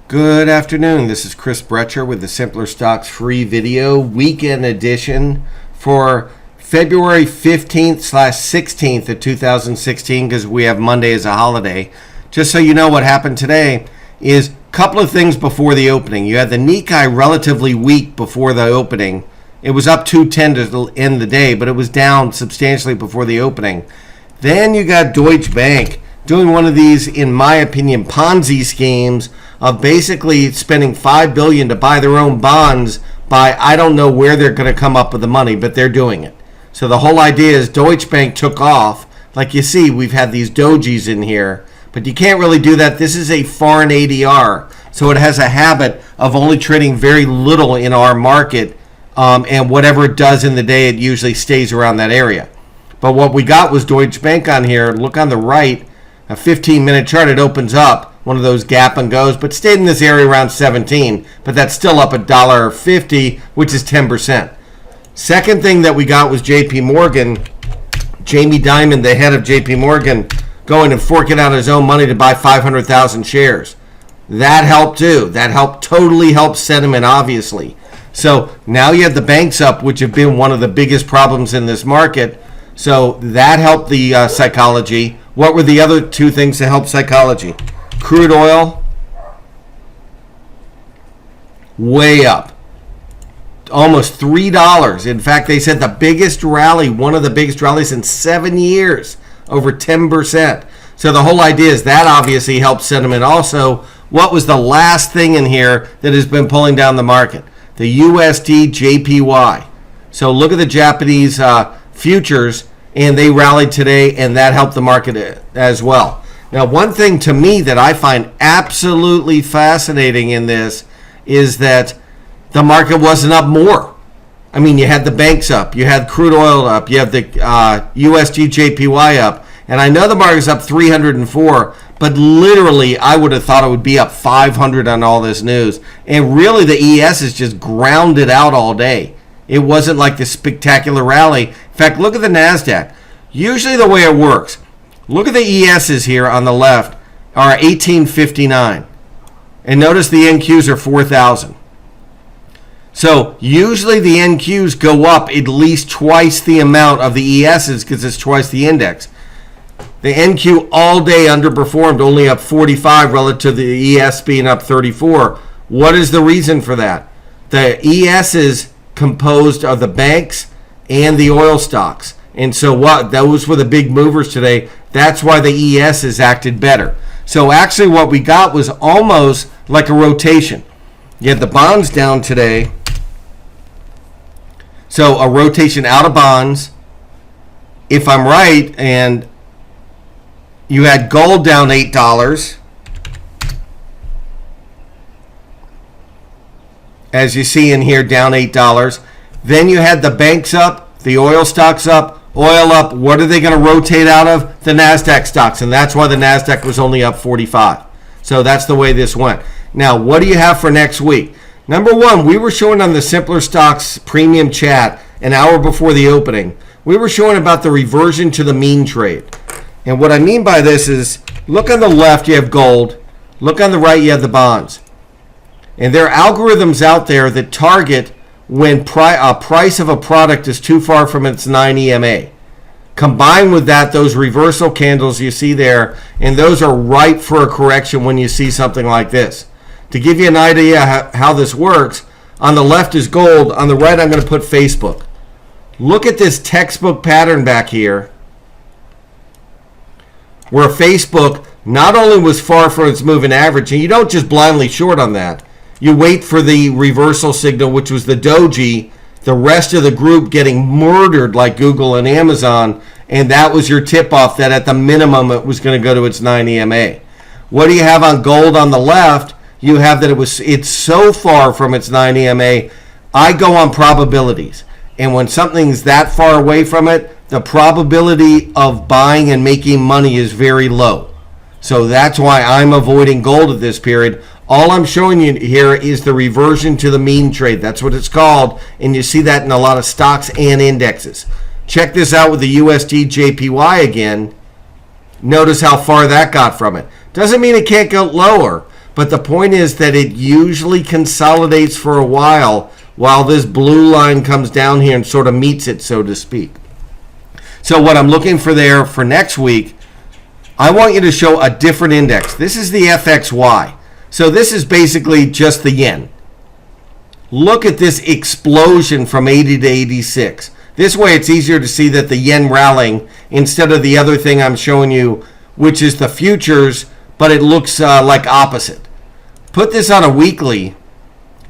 Good afternoon. This is Chris Brecher with the Simpler Stocks free video weekend edition for February 15th/16th of 2016 because we have Monday as a holiday. Just so you know, what happened today is a couple of things before the opening. You had the Nikkei relatively weak before the opening. It was up 210 to end the day, but it was down substantially before the opening. Then you got Deutsche Bank doing one of these, in my opinion, Ponzi schemes of basically spending $5 billion to buy their own bonds by, I don't know where they're going to come up with the money, but they're doing it. So the whole idea is Deutsche Bank took off. Like you see, we've had these dojis in here, but you can't really do that. This is a foreign ADR, so it has a habit of only trading very little in our market, and whatever it does in the day, it usually stays around that area. But what we got was Deutsche Bank on here. Look on the right, a 15-minute chart. It opens up, one of those gap and goes, but stayed in this area around 17, but that's still up $1.50, which is 10%. Second thing that we got was JP Morgan. Jamie Dimon, the head of JP Morgan, going and forking out his own money to buy 500,000 shares. That helped too. That totally helped sentiment, obviously. So now you have the banks up, which have been one of the biggest problems in this market. So that helped the psychology. What were the other two things that helped psychology? Crude oil, way up, almost $3. In fact, they said the biggest rally, one of the biggest rallies in 7 years, over 10%. So the whole idea is that obviously helps sentiment. Also, what was the last thing in here that has been pulling down the market? The USD JPY. So look at the Japanese futures, and they rallied today, and that helped the market as well. Now, one thing to me that I find absolutely fascinating in this is that the market wasn't up more. I mean, you had the banks up, you had crude oil up, you have the USD JPY up, and I know the market's up 304, but literally I would have thought it would be up 500 on all this news. And really the ES is just grounded out all day. It wasn't like this spectacular rally. In fact, look at the Nasdaq. Usually the way it works, look at the ESs here on the left are 1859. And notice the NQs are 4,000. So usually the NQs go up at least twice the amount of the ESs because it's twice the index. The NQ all day underperformed, only up 45 relative to the ES being up 34. What is the reason for that? The ES is composed of the banks and the oil stocks. And so those were the big movers today. That's why the ES has acted better. So actually what we got was almost like a rotation. You had the bonds down today. So a rotation out of bonds, if I'm right, and you had gold down $8. As you see in here, down $8. Then you had the banks up, the oil stocks up, oil up. What are they going to rotate out of? The Nasdaq stocks, and that's why the Nasdaq was only up 45. So that's the way this went. Now, what do you have for next week? Number one, we were showing on the Simpler Stocks premium chat an hour before the opening. We were showing about the reversion to the mean trade. And what I mean by this is, look on the left, you have gold. Look on the right, you have the bonds. And there are algorithms out there that target when a price of a product is too far from its 9 EMA. Combined with that, those reversal candles you see there, and those are ripe for a correction when you see something like this. To give you an idea how this works, on the left is gold. On the right, I'm going to put Facebook. Look at this textbook pattern back here, where Facebook not only was far from its moving average, and you don't just blindly short on that. You wait for the reversal signal, which was the doji, the rest of the group getting murdered like Google and Amazon, and that was your tip-off that at the minimum it was going to go to its 9 EMA. What do you have on gold on the left? You have that it's so far from its 9 EMA. I go on probabilities, and when something's that far away from it, the probability of buying and making money is very low. So that's why I'm avoiding gold at this period. All I'm showing you here is the reversion to the mean trade. That's what it's called, and you see that in a lot of stocks and indexes. Check this out with the USD JPY again. Notice how far that got from it. Doesn't mean it can't go lower, But the point is that it usually consolidates for a while this blue line comes down here and sort of meets it, so to speak. So what I'm looking for there for next week, I want you to show a different index. This is the FXY. So this is basically just the yen. Look at this explosion from 80 to 86. This way it's easier to see that the yen rallying instead of the other thing I'm showing you, which is the futures, but it looks like opposite. Put this on a weekly,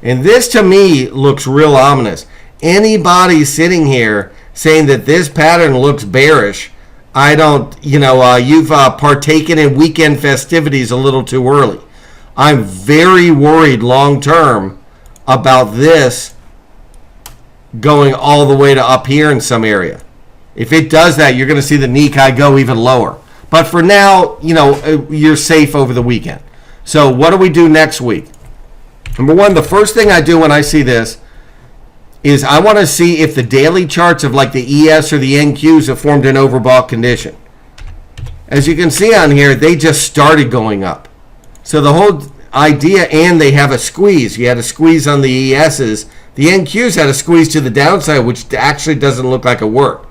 and this to me looks real ominous. Anybody sitting here saying that this pattern looks bearish, I don't, you've partaken in weekend festivities a little too early. I'm very worried long term about this going all the way to up here in some area. If it does that, you're going to see the Nikkei go even lower. But for now, you're safe over the weekend. So what do we do next week? Number one, the first thing I do when I see this is I want to see if the daily charts of like the ES or the NQs have formed an overbought condition. As you can see on here, they just started going up. So the whole idea, and they have a squeeze. You had a squeeze on the ESs. The NQs had a squeeze to the downside, which actually doesn't look like it worked.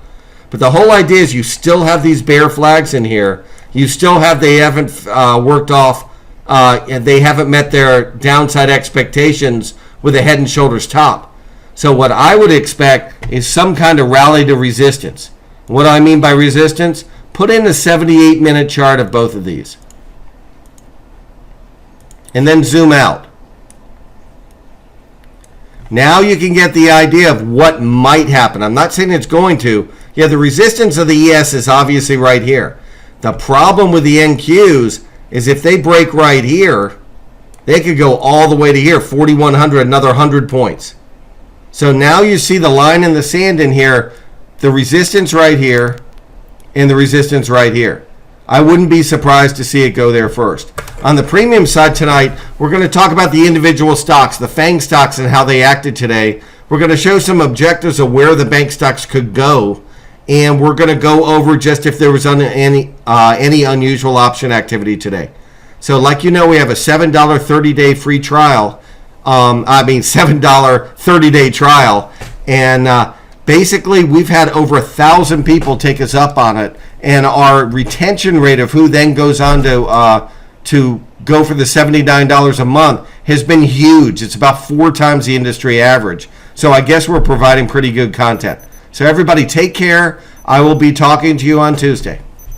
But the whole idea is you still have these bear flags in here. You still have, they haven't worked off, and they haven't met their downside expectations with a head and shoulders top. So what I would expect is some kind of rally to resistance. What do I mean by resistance? Put in a 78-minute chart of both of these. And then zoom out. Now you can get the idea of what might happen. I'm not saying it's going to. Yeah, the resistance of the ES is obviously right here. The problem with the NQs is if they break right here, they could go all the way to here, 4,100, another 100 points. So now you see the line in the sand in here, the resistance right here, and the resistance right here. I wouldn't be surprised to see it go there first. On the premium side tonight, we're going to talk about the individual stocks, the FANG stocks, and how they acted today. We're going to show some objectives of where the bank stocks could go, and we're going to go over just if there was any unusual option activity today. So like you know, we have a $7 30-day free trial. $7 30-day trial. And basically, we've had over 1,000 people take us up on it. And our retention rate of who then goes on to go for the $79 a month has been huge. It's about 4 times the industry average. So I guess we're providing pretty good content. So everybody take care. I will be talking to you on Tuesday.